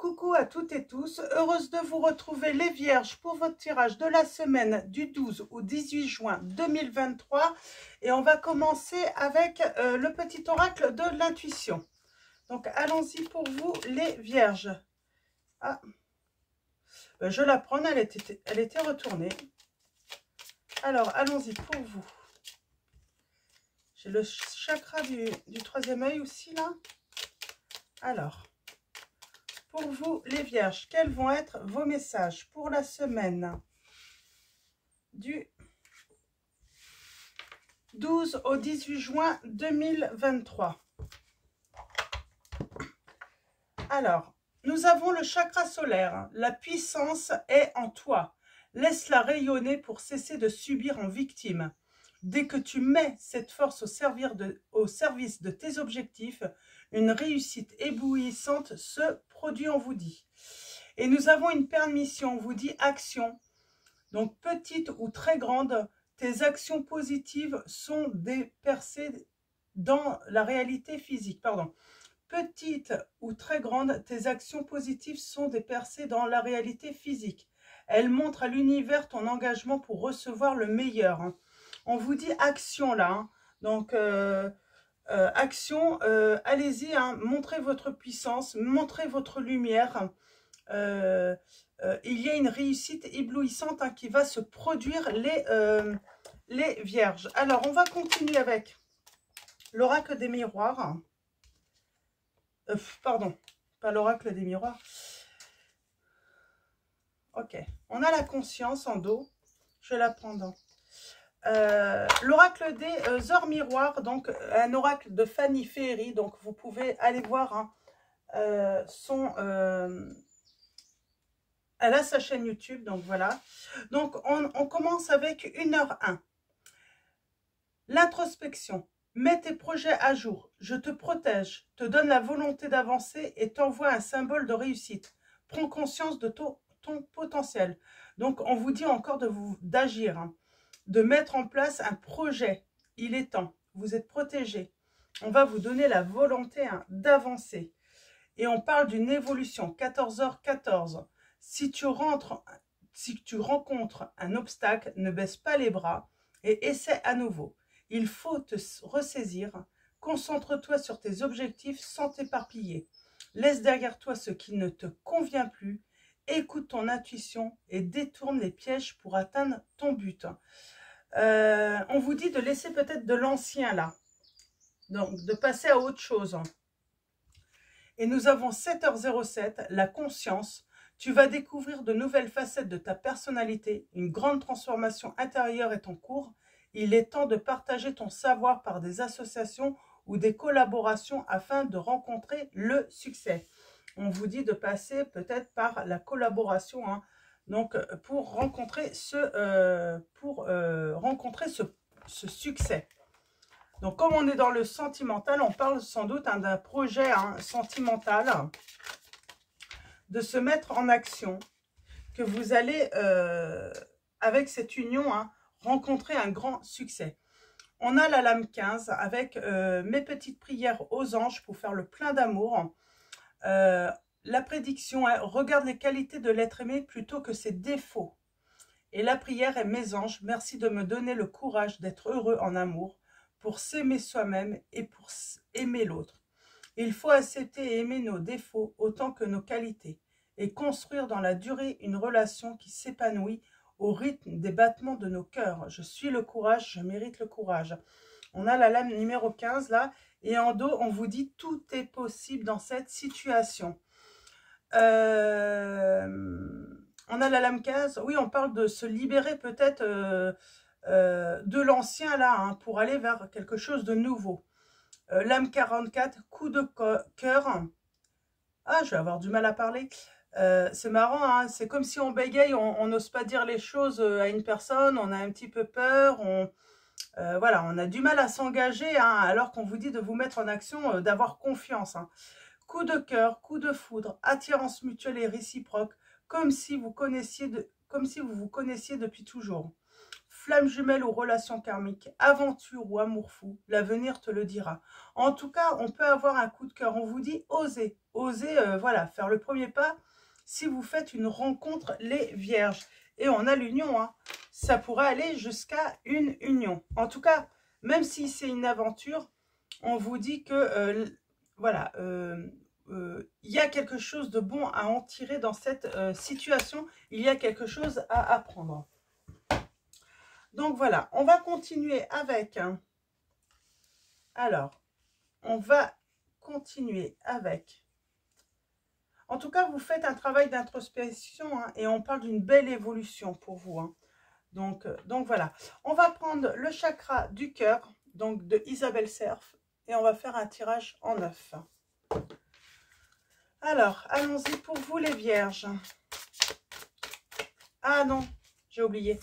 Coucou à toutes et tous, heureuse de vous retrouver les Vierges pour votre tirage de la semaine du 12 au 18 juin 2023 et on va commencer avec le petit oracle de l'intuition. Donc allons-y pour vous les Vierges. Ah, je la prends, elle était retournée. Alors allons-y pour vous. J'ai le chakra du troisième œil aussi là. Alors... pour vous, les Vierges, quels vont être vos messages pour la semaine du 12 au 18 juin 2023? Alors, nous avons le chakra solaire. La puissance est en toi. Laisse-la rayonner pour cesser de subir en victime. Dès que tu mets cette force au service de tes objectifs, une réussite éblouissante se produit, on vous dit. Et nous avons une permission, on vous dit action. Donc, petite ou très grande, tes actions positives sont des percées dans la réalité physique. Pardon. Petite ou très grande, tes actions positives sont des percées dans la réalité physique. Elles montrent à l'univers ton engagement pour recevoir le meilleur. On vous dit action là. Hein. Donc, action, allez-y, hein, montrez votre puissance, montrez votre lumière. Il y a une réussite éblouissante hein, qui va se produire les Vierges. Alors, on va continuer avec l'oracle des miroirs. Pardon, pas l'oracle des miroirs. Ok, on a la conscience en dos. Je la prends dans... l'oracle des heures miroirs, donc un oracle de Fanny Ferry, donc vous pouvez aller voir hein, elle a sa chaîne YouTube, donc voilà. Donc on commence avec 1h01. L'introspection. Mets tes projets à jour. Je te protège, te donne la volonté d'avancer et t'envoie un symbole de réussite. Prends conscience de ton potentiel. Donc on vous dit encore d'agir. Hein, de mettre en place un projet. Il est temps. Vous êtes protégé. On va vous donner la volonté hein, d'avancer. Et on parle d'une évolution. 14h14. Si tu rencontres un obstacle, ne baisse pas les bras et essaie à nouveau. Il faut te ressaisir. Concentre-toi sur tes objectifs sans t'éparpiller. Laisse derrière toi ce qui ne te convient plus. Écoute ton intuition et détourne les pièges pour atteindre ton but. On vous dit de laisser peut-être de l'ancien là. Donc, de passer à autre chose. Et nous avons 7h07, la conscience. Tu vas découvrir de nouvelles facettes de ta personnalité. Une grande transformation intérieure est en cours. Il est temps de partager ton savoir par des associations ou des collaborations afin de rencontrer le succès. On vous dit de passer peut-être par la collaboration, hein, donc pour rencontrer ce succès. Donc comme on est dans le sentimental, on parle sans doute hein, d'un projet hein, sentimental, de se mettre en action, que vous allez, avec cette union, hein, rencontrer un grand succès. On a la lame 15 avec mes petites prières aux anges pour faire le plein d'amour. La prédiction est, regarde les qualités de l'être aimé plutôt que ses défauts. Et la prière est, mes anges, merci de me donner le courage d'être heureux en amour, pour s'aimer soi-même et pour aimer l'autre. Il faut accepter et aimer nos défauts autant que nos qualités et construire dans la durée une relation qui s'épanouit au rythme des battements de nos cœurs. Je suis le courage, je mérite le courage. On a la lame numéro 15 là, et en dos, on vous dit tout est possible dans cette situation. On a la lame 15, oui, on parle de se libérer peut-être de l'ancien là, hein, pour aller vers quelque chose de nouveau. Lame 44, coup de cœur. Ah, je vais avoir du mal à parler. C'est marrant, hein, c'est comme si on bégaye, on n'ose pas dire les choses à une personne, on a un petit peu peur, voilà, on a du mal à s'engager, hein, alors qu'on vous dit de vous mettre en action, d'avoir confiance. Hein. Coup de cœur, coup de foudre, attirance mutuelle et réciproque, comme si vous vous connaissiez depuis toujours. flamme jumelle ou relation karmique, aventure ou amour fou, l'avenir te le dira. En tout cas, on peut avoir un coup de cœur. On vous dit osez, osez, voilà, faire le premier pas si vous faites une rencontre les vierges. Et on a l'union, hein. Ça pourrait aller jusqu'à une union. En tout cas, même si c'est une aventure, on vous dit que, voilà, il y a quelque chose de bon à en tirer dans cette situation. Il y a quelque chose à apprendre. Donc voilà, on va continuer avec... Alors, on va continuer avec... En tout cas, vous faites un travail d'introspection, hein, et on parle d'une belle évolution pour vous. Hein. Donc voilà, on va prendre le chakra du cœur, donc de Isabelle Serf, et on va faire un tirage en 9. Alors, allons-y pour vous les vierges. Ah non, j'ai oublié.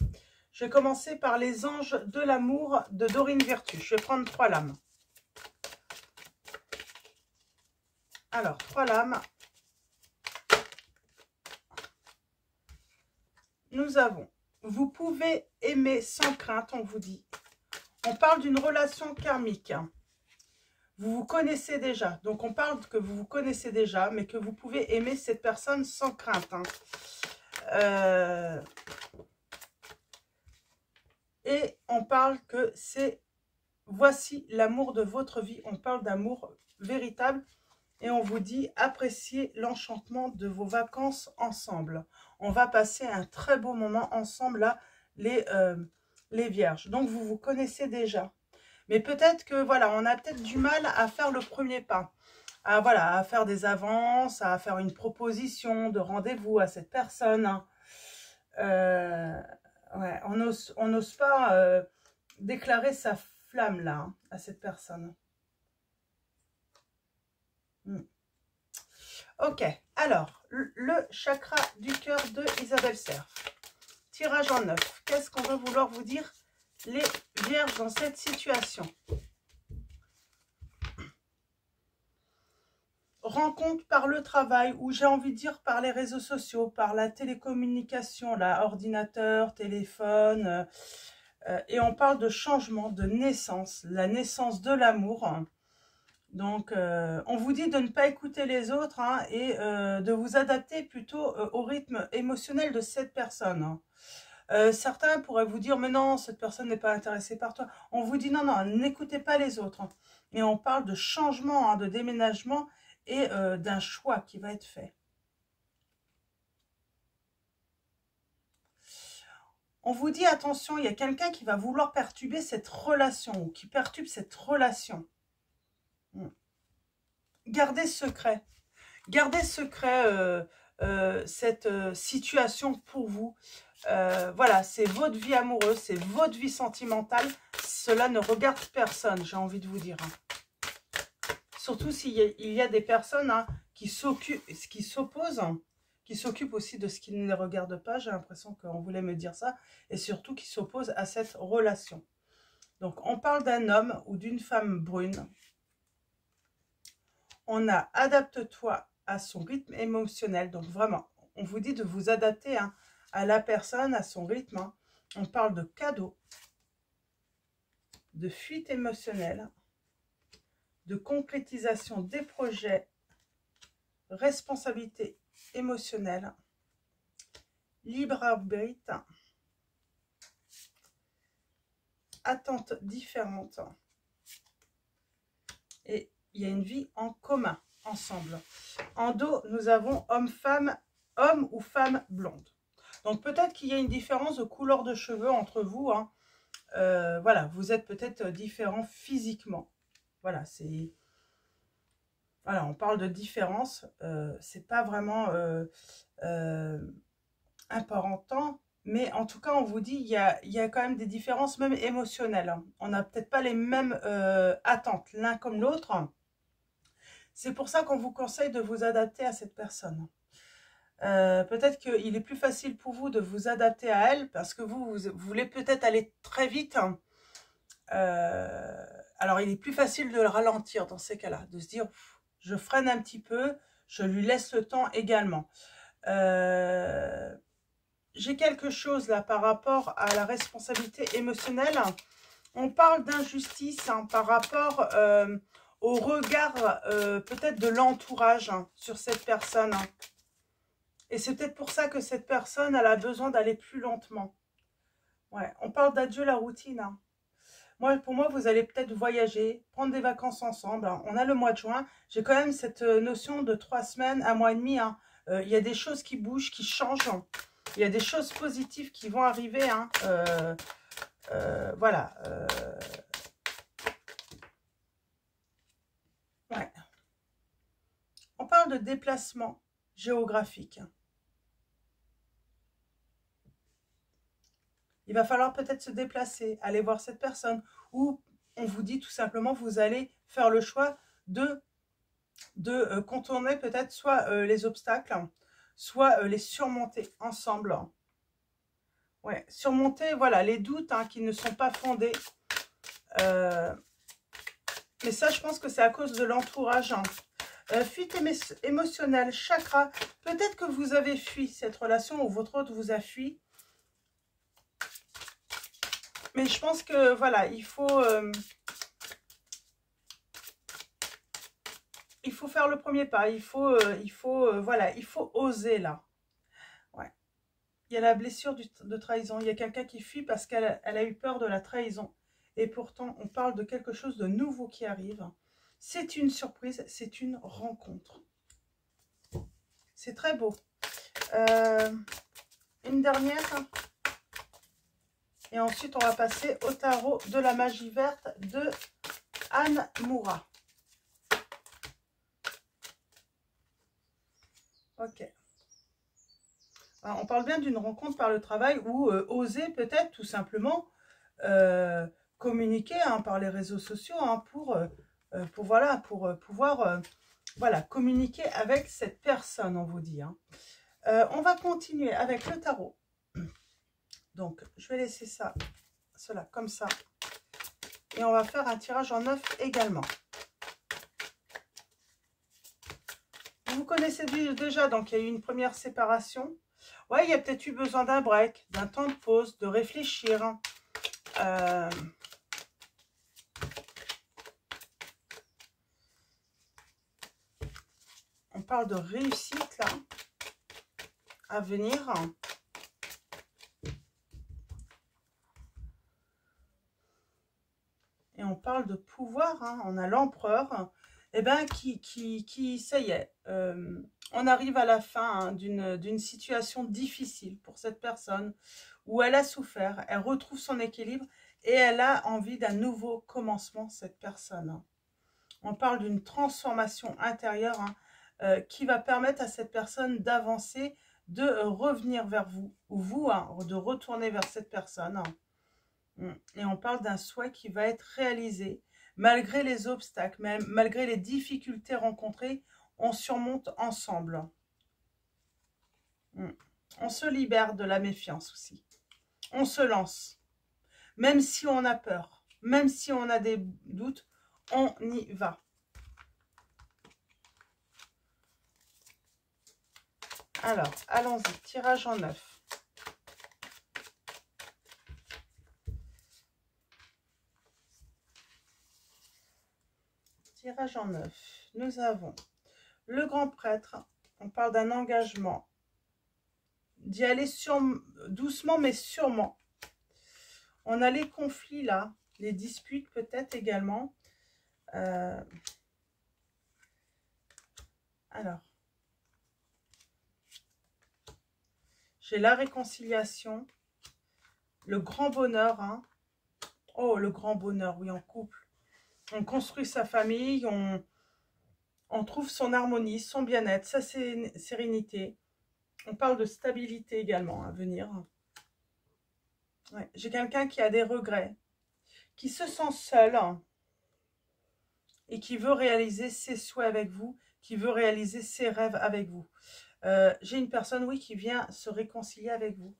Je vais commencer par les anges de l'amour de Dorine Virtue. Je vais prendre 3 lames. Alors, 3 lames. Nous avons, vous pouvez aimer sans crainte, on vous dit. On parle d'une relation karmique. Vous vous connaissez déjà. Donc, on parle que vous vous connaissez déjà, mais que vous pouvez aimer cette personne sans crainte. Hein. Et on parle que c'est, voici l'amour de votre vie. On parle d'amour véritable. Et on vous dit, appréciez l'enchantement de vos vacances ensemble. On va passer un très beau moment ensemble, là, les vierges. Donc, vous vous connaissez déjà. Mais peut-être que, voilà, on a peut-être du mal à faire le premier pas. Voilà, à faire des avances, à faire une proposition de rendez-vous à cette personne. Ouais, on n'ose pas déclarer sa flamme, là, hein, à cette personne. Ok, alors, le chakra du cœur de Isabelle Serf. Tirage en 9. Qu'est-ce qu'on va vouloir vous dire, les vierges, dans cette situation? Rencontre par le travail, ou j'ai envie de dire par les réseaux sociaux, par la télécommunication, là, ordinateur, téléphone. Et on parle de changement, de naissance, la naissance de l'amour. Donc, on vous dit de ne pas écouter les autres, hein, et de vous adapter plutôt au rythme émotionnel de cette personne. Hein. Certains pourraient vous dire, mais non, cette personne n'est pas intéressée par toi. On vous dit, non, non, n'écoutez pas les autres. Hein. Et on parle de changement, hein, de déménagement et d'un choix qui va être fait. On vous dit, attention, il y a quelqu'un qui va vouloir perturber cette relation, ou qui perturbe cette relation. Gardez secret. Gardez secret cette situation pour vous. Voilà, c'est votre vie amoureuse, c'est votre vie sentimentale. Cela ne regarde personne, j'ai envie de vous dire. Surtout s'il y a des personnes, hein, qui s'opposent, qui s'occupent aussi de ce qui ne les regarde pas. J'ai l'impression qu'on voulait me dire ça. Et surtout qui s'opposent à cette relation. Donc, on parle d'un homme ou d'une femme brune. On a « adapte-toi à son rythme émotionnel ». Donc, vraiment, on vous dit de vous adapter, hein, à la personne, à son rythme. Hein. On parle de cadeaux, de fuite émotionnelle, de concrétisation des projets, responsabilité émotionnelle, libre arbitre, attentes différentes. Et il y a une vie en commun, ensemble. En dos, nous avons homme-femme, homme ou femme blonde. Donc peut-être qu'il y a une différence de couleur de cheveux entre vous. Hein. Voilà, vous êtes peut-être différents physiquement. Voilà, c'est... Voilà, on parle de différence. C'est pas vraiment important. Mais en tout cas, on vous dit, il y a quand même des différences, même émotionnelles. Hein. On n'a peut-être pas les mêmes attentes l'un comme l'autre. C'est pour ça qu'on vous conseille de vous adapter à cette personne. Peut-être qu'il est plus facile pour vous de vous adapter à elle parce que vous voulez peut-être aller très vite. Alors, il est plus facile de le ralentir dans ces cas-là, de se dire, je freine un petit peu, je lui laisse le temps également. j'ai quelque chose là par rapport à la responsabilité émotionnelle. On parle d'injustice hein, par rapport au regard peut-être de l'entourage hein, sur cette personne. Hein. Et c'est peut-être pour ça que cette personne elle a besoin d'aller plus lentement. Ouais, on parle d'adieu la routine. Hein. Pour moi, vous allez peut-être voyager, prendre des vacances ensemble. Hein. On a le mois de juin. J'ai quand même cette notion de 3 semaines, 1 mois et demi. Hein. Il y a des choses qui bougent, qui changent. Il y a des choses positives qui vont arriver. Hein. Voilà. Ouais. On parle de déplacement géographique. Il va falloir peut-être se déplacer, aller voir cette personne. Ou on vous dit tout simplement, vous allez faire le choix de contourner peut-être soit les obstacles, soit les surmonter ensemble. Ouais, surmonter, voilà, les doutes hein, qui ne sont pas fondés. Mais ça, je pense que c'est à cause de l'entourage. Hein. Fuite émotionnelle, chakra. Peut-être que vous avez fui cette relation ou votre autre vous a fui. Mais je pense que, voilà, il faut faire le premier pas. Voilà, il faut oser là. Ouais. Il y a la blessure de trahison. Il y a quelqu'un qui fuit parce qu'elle a eu peur de la trahison. Et pourtant, on parle de quelque chose de nouveau qui arrive. C'est une surprise, c'est une rencontre. C'est très beau. Une dernière. Et ensuite, on va passer au tarot de la magie verte de Anne Moura. Ok. Alors, on parle bien d'une rencontre par le travail ou oser peut-être tout simplement communiquer hein, par les réseaux sociaux hein, pour pouvoir voilà, communiquer avec cette personne, on vous dit. Hein. On va continuer avec le tarot. Donc, je vais laisser cela comme ça. Et on va faire un tirage en 9 également. Vous connaissez déjà, donc il y a eu une première séparation. Ouais, il y a peut-être eu besoin d'un break, d'un temps de pause, de réfléchir. On parle de réussite, là, à venir. Et on parle de pouvoir, hein. On a l'empereur, eh ben, ça y est, on arrive à la fin hein, d'une situation difficile pour cette personne, où elle a souffert, elle retrouve son équilibre, et elle a envie d'un nouveau commencement, cette personne. Hein. On parle d'une transformation intérieure hein, qui va permettre à cette personne d'avancer, de revenir vers vous, ou vous, hein, de retourner vers cette personne. Hein. Et on parle d'un souhait qui va être réalisé. Malgré les obstacles, malgré les difficultés rencontrées, on surmonte ensemble. On se libère de la méfiance aussi. On se lance. Même si on a peur, même si on a des doutes, on y va. Alors, allons-y. Tirage en 9. Tirage en 9. Nous avons le grand prêtre. On parle d'un engagement. D'y aller doucement mais sûrement. On a les conflits là. Les disputes peut-être également. Alors. J'ai la réconciliation. Le grand bonheur. Hein. Oh, le grand bonheur, oui, en couple. On construit sa famille, on trouve son harmonie, son bien-être, sa sérénité. On parle de stabilité également à venir. Ouais. J'ai quelqu'un qui a des regrets, qui se sent seul et qui veut réaliser ses souhaits avec vous, qui veut réaliser ses rêves avec vous. J'ai une personne, oui, qui vient se réconcilier avec vous.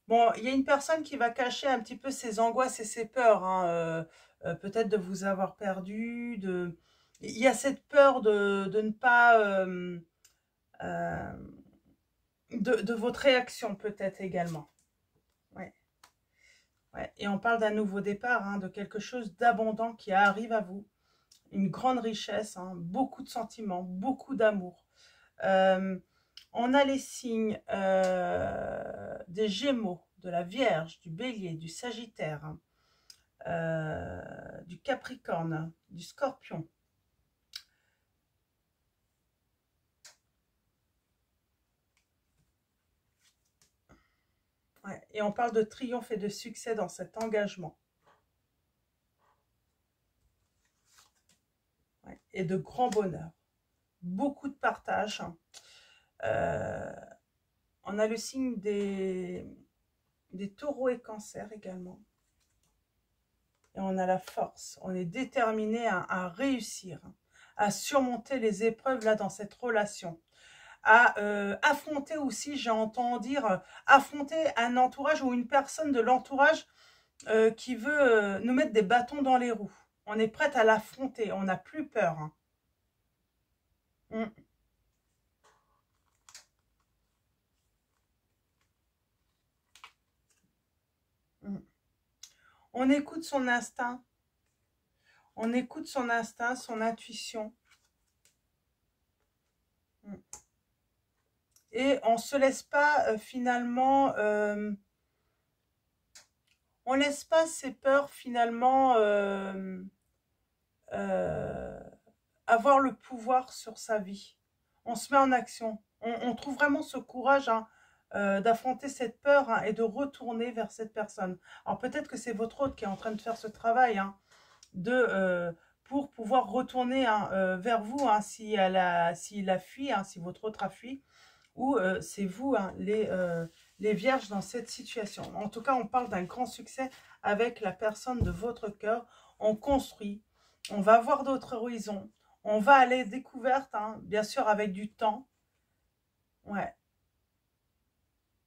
Bon, il y a une personne qui va cacher un petit peu ses angoisses et ses peurs, hein, peut-être de vous avoir perdu, il y a cette peur de ne pas de votre réaction peut-être également. Ouais. Ouais. Et on parle d'un nouveau départ, hein, de quelque chose d'abondant qui arrive à vous. Une grande richesse, hein, beaucoup de sentiments, beaucoup d'amour. On a les signes des Gémeaux, de la Vierge, du Bélier, du Sagittaire, hein, du Capricorne, du Scorpion. Ouais, et on parle de triomphe et de succès dans cet engagement. Ouais, et de grand bonheur. Beaucoup de partage. On a le signe des taureaux et cancers également. Et on a la force. On est déterminé à réussir, à surmonter les épreuves là dans cette relation. À affronter aussi, j'ai entendu dire, affronter un entourage ou une personne de l'entourage qui veut nous mettre des bâtons dans les roues. On est prête à l'affronter, on n'a plus peur. Hein. On écoute son instinct. On écoute son instinct, son intuition. Et on ne se laisse pas finalement... on ne laisse pas ses peurs finalement avoir le pouvoir sur sa vie. On se met en action. On trouve vraiment ce courage hein, d'affronter cette peur hein, et de retourner vers cette personne. Alors peut-être que c'est votre hôte qui est en train de faire ce travail hein, pour pouvoir retourner hein, vers vous hein, s'il a fui, hein, si votre hôte a fui, ou c'est vous hein, les vierges dans cette situation. En tout cas, on parle d'un grand succès avec la personne de votre cœur. On construit, on va voir d'autres horizons, on va aller découverte, hein, bien sûr avec du temps. Ouais.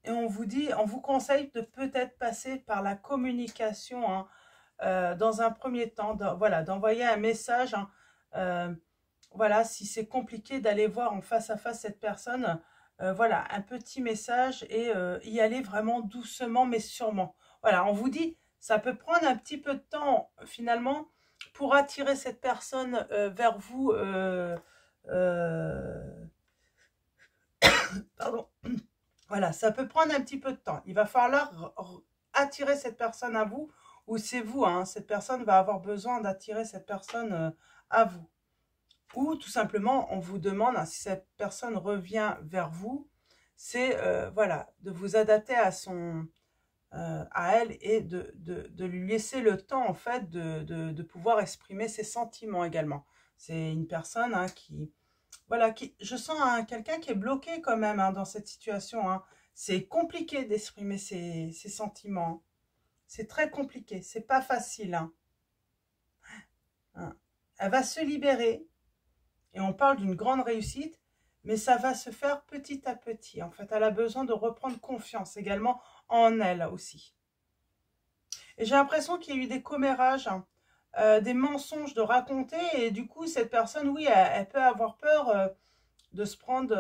Et on vous dit, on vous conseille de peut-être passer par la communication hein, dans un premier temps. Voilà, d'envoyer un message. Hein, voilà, si c'est compliqué d'aller voir en face à face cette personne, voilà, un petit message et y aller vraiment doucement mais sûrement. Voilà, on vous dit, ça peut prendre un petit peu de temps finalement pour attirer cette personne vers vous. Pardon. Voilà, ça peut prendre un petit peu de temps. Il va falloir attirer cette personne à vous ou c'est vous, hein, cette personne va avoir besoin d'attirer cette personne à vous. Ou tout simplement, on vous demande, hein, si cette personne revient vers vous, c'est voilà, de vous adapter à elle et de lui laisser le temps, en fait, de pouvoir exprimer ses sentiments également. C'est une personne hein, voilà, je sens hein, quelqu'un qui est bloqué quand même hein, dans cette situation. Hein. C'est compliqué d'exprimer ses sentiments. C'est très compliqué, c'est pas facile. Hein. Hein. Elle va se libérer. Et on parle d'une grande réussite, mais ça va se faire petit à petit. En fait, elle a besoin de reprendre confiance également en elle aussi. Et j'ai l'impression qu'il y a eu des commérages, hein, des mensonges de raconter. Et du coup, cette personne, oui, elle peut avoir peur de se prendre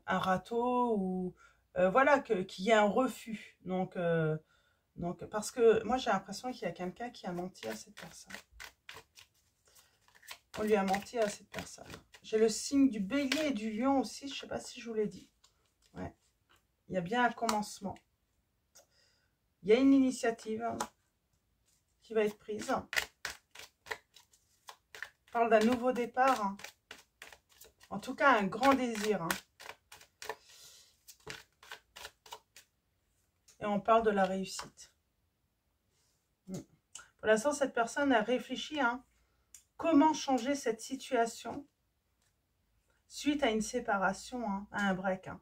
un râteau ou voilà, qu'il y ait un refus. Donc, parce que moi, j'ai l'impression qu'il y a quelqu'un qui a menti à cette personne. On lui a menti à cette personne. J'ai le signe du bélier et du lion aussi. Je ne sais pas si je vous l'ai dit. Ouais. Il y a bien un commencement. Il y a une initiative hein, qui va être prise. On parle d'un nouveau départ. Hein. En tout cas, un grand désir. Hein. Et on parle de la réussite. Pour l'instant, cette personne a réfléchi. Hein, comment changer cette situation suite à une séparation, hein, à un break. Hein.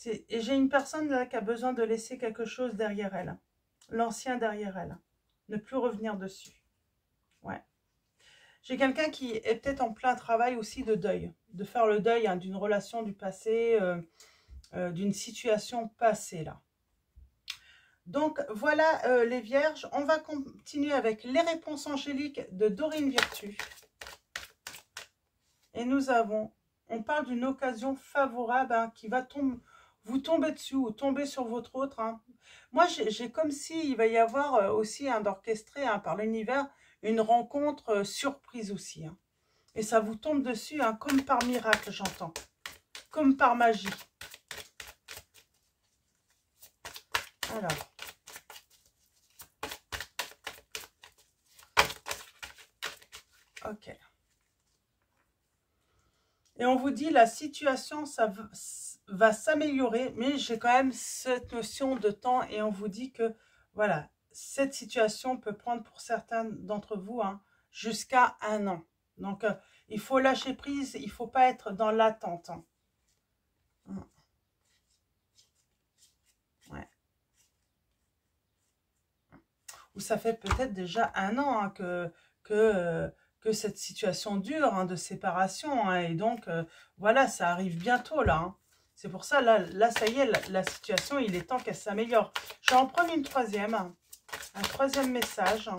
Et j'ai une personne là qui a besoin de laisser quelque chose derrière elle. L'ancien derrière elle. Ne plus revenir dessus. Ouais. J'ai quelqu'un qui est peut-être en plein travail aussi de deuil. De faire le deuil hein, d'une relation du passé, d'une situation passée là. Donc voilà les vierges. On va continuer avec les réponses angéliques de Dorine Virtue. Et nous avons on parle d'une occasion favorable hein, qui va vous tomber dessus ou tomber sur votre autre. Hein. Moi, j'ai comme s'il va y avoir aussi d'orchestré hein, par l'univers une rencontre surprise aussi. Hein. Et ça vous tombe dessus hein, comme par miracle, j'entends. Comme par magie. Alors. Ok. Et on vous dit, la situation, ça va s'améliorer, mais j'ai quand même cette notion de temps et on vous dit que, voilà, cette situation peut prendre pour certains d'entre vous hein, jusqu'à 1 an. Donc, il faut lâcher prise, il ne faut pas être dans l'attente. Hein. Ouais. Ou ça fait peut-être déjà 1 an hein, que cette situation dure hein, de séparation. Hein, et donc, voilà, ça arrive bientôt là. Hein. C'est pour ça, là, ça y est, la situation, il est temps qu'elle s'améliore. Je vais en prendre une troisième. Un troisième message.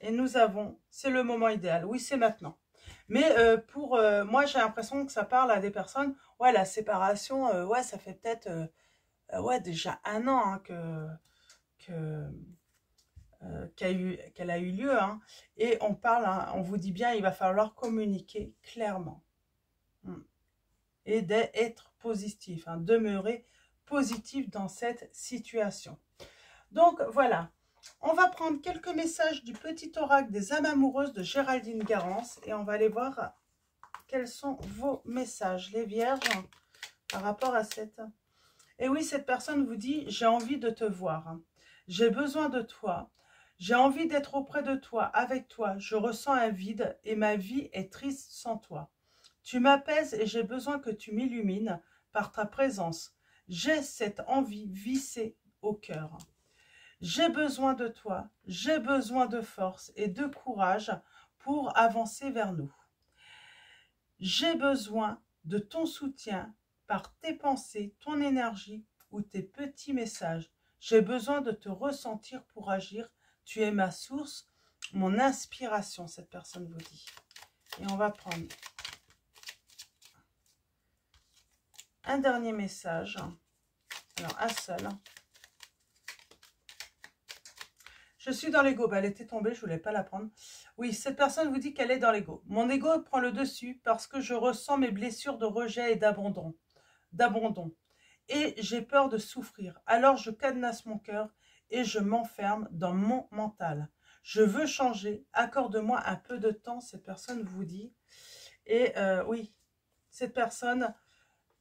Et nous avons, c'est le moment idéal. Oui, c'est maintenant. Mais pour moi, j'ai l'impression que ça parle à des personnes. Ouais, la séparation, ouais, ça fait peut-être ouais, déjà 1 an hein, qu'elle a eu lieu. Hein. Et on parle, hein, on vous dit bien, il va falloir communiquer clairement. Et d'être positif, hein, demeurer positif dans cette situation. Donc voilà, on va prendre quelques messages du petit oracle des âmes amoureuses de Géraldine Garance et on va aller voir quels sont vos messages, les vierges, par rapport à cette... Et oui, cette personne vous dit, j'ai envie de te voir, j'ai besoin de toi, j'ai envie d'être auprès de toi, avec toi, je ressens un vide et ma vie est triste sans toi. Tu m'apaises et j'ai besoin que tu m'illumines par ta présence. J'ai cette envie vissée au cœur. J'ai besoin de toi, j'ai besoin de force et de courage pour avancer vers nous. J'ai besoin de ton soutien par tes pensées, ton énergie ou tes petits messages. J'ai besoin de te ressentir pour agir. Tu es ma source, mon inspiration, cette personne vous dit. Et on va prendre un dernier message. Alors, un seul. Je suis dans l'ego. Bah, elle était tombée, je ne voulais pas la prendre. Oui, cette personne vous dit qu'elle est dans l'ego. Mon ego prend le dessus parce que je ressens mes blessures de rejet et d'abandon. Et j'ai peur de souffrir. Alors, je cadenasse mon cœur et je m'enferme dans mon mental. Je veux changer. Accorde-moi un peu de temps, cette personne vous dit. Et oui, cette personne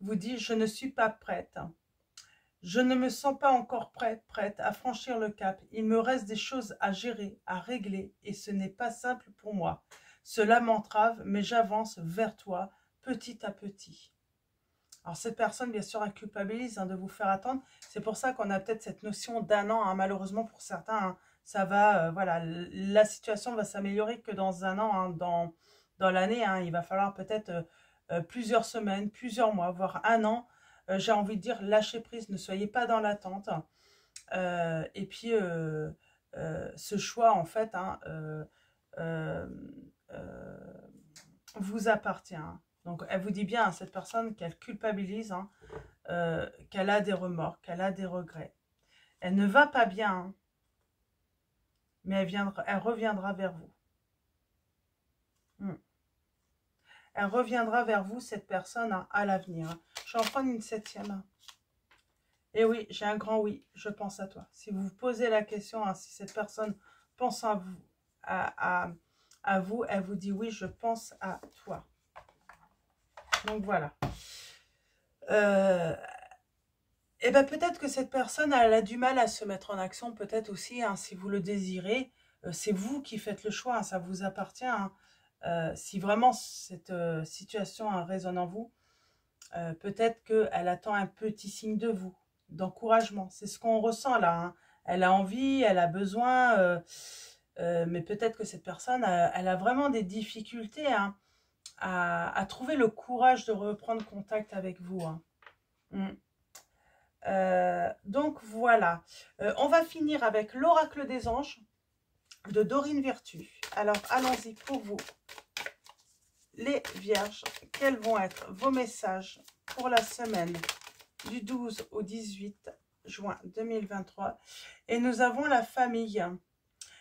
vous dit, je ne suis pas prête. Je ne me sens pas encore prête à franchir le cap. Il me reste des choses à gérer, à régler, et ce n'est pas simple pour moi. Cela m'entrave, mais j'avance vers toi, petit à petit. Alors cette personne, bien sûr, elle culpabilise hein, de vous faire attendre. C'est pour ça qu'on a peut-être cette notion d'1 an. Hein. Malheureusement, pour certains, hein, ça va, voilà, la situation va s'améliorer que dans 1 an, hein, dans l'année. Hein, il va falloir peut-être plusieurs semaines, plusieurs mois, voire 1 an. J'ai envie de dire, lâchez prise, ne soyez pas dans l'attente. Et puis, ce choix, en fait, hein, vous appartient. Hein. Donc, elle vous dit bien, hein, cette personne, qu'elle culpabilise, hein, qu'elle a des remords, qu'elle a des regrets. Elle ne va pas bien, hein, mais elle reviendra vers vous. Elle reviendra vers vous, cette personne, hein, à l'avenir. Je vais en prendre une 7e. Et oui, j'ai un grand oui, je pense à toi. Si vous vous posez la question, hein, si cette personne pense à vous, à vous, elle vous dit oui, je pense à toi. Donc voilà. Et bien peut-être que cette personne, elle a du mal à se mettre en action, peut-être aussi, hein, si vous le désirez. C'est vous qui faites le choix, hein, ça vous appartient. Hein. Si vraiment cette situation hein, résonne en vous, peut-être qu'elle attend un petit signe de vous, d'encouragement. C'est ce qu'on ressent là. Hein. Elle a envie, elle a besoin, mais peut-être que cette personne, elle a vraiment des difficultés hein, à trouver le courage de reprendre contact avec vous. Hein. Donc voilà. On va finir avec l'oracle des anges de Dorine Virtue. Alors allons-y pour vous. les vierges, quels vont être vos messages pour la semaine du 12 au 18 juin 2023. Et nous avons la famille.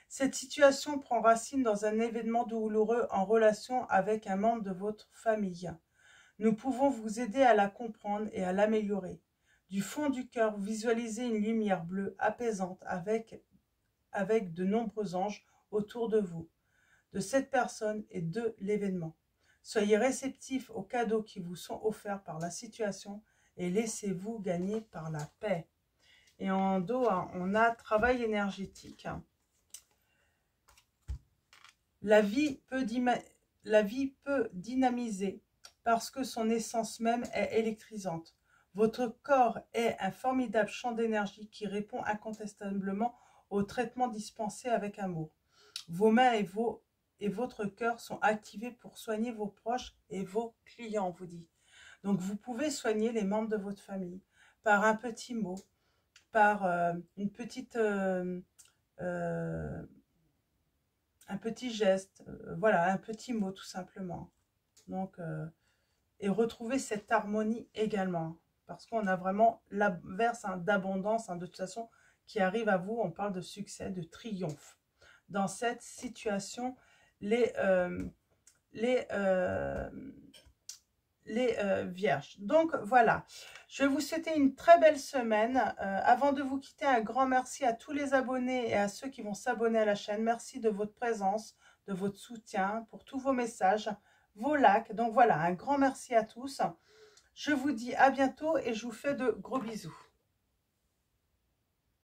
Cette situation prend racine dans un événement douloureux en relation avec un membre de votre famille. Nous pouvons vous aider à la comprendre et à l'améliorer. Du fond du cœur, visualisez une lumière bleue apaisante avec de nombreux anges autour de vous, de cette personne et de l'événement. Soyez réceptifs aux cadeaux qui vous sont offerts par la situation et laissez-vous gagner par la paix. Et en dos, on a travail énergétique. La vie peut dynamiser parce que son essence même est électrisante. Votre corps est un formidable champ d'énergie qui répond incontestablement au traitement dispensé avec amour. Vos mains et votre cœur sont activés pour soigner vos proches et vos clients, on vous dit. Donc, vous pouvez soigner les membres de votre famille par un petit mot, par une petite... un petit geste, voilà, un petit mot tout simplement. Donc, et retrouver cette harmonie également, parce qu'on a vraiment l'inverse d'abondance, de toute façon, qui arrive à vous. On parle de succès, de triomphe. Dans cette situation, les vierges. Donc voilà, je vais vous souhaiter une très belle semaine. Avant de vous quitter, un grand merci à tous les abonnés et à ceux qui vont s'abonner à la chaîne. Merci de votre présence, de votre soutien, pour tous vos messages, vos likes. Donc voilà, un grand merci à tous. Je vous dis à bientôt et je vous fais de gros bisous.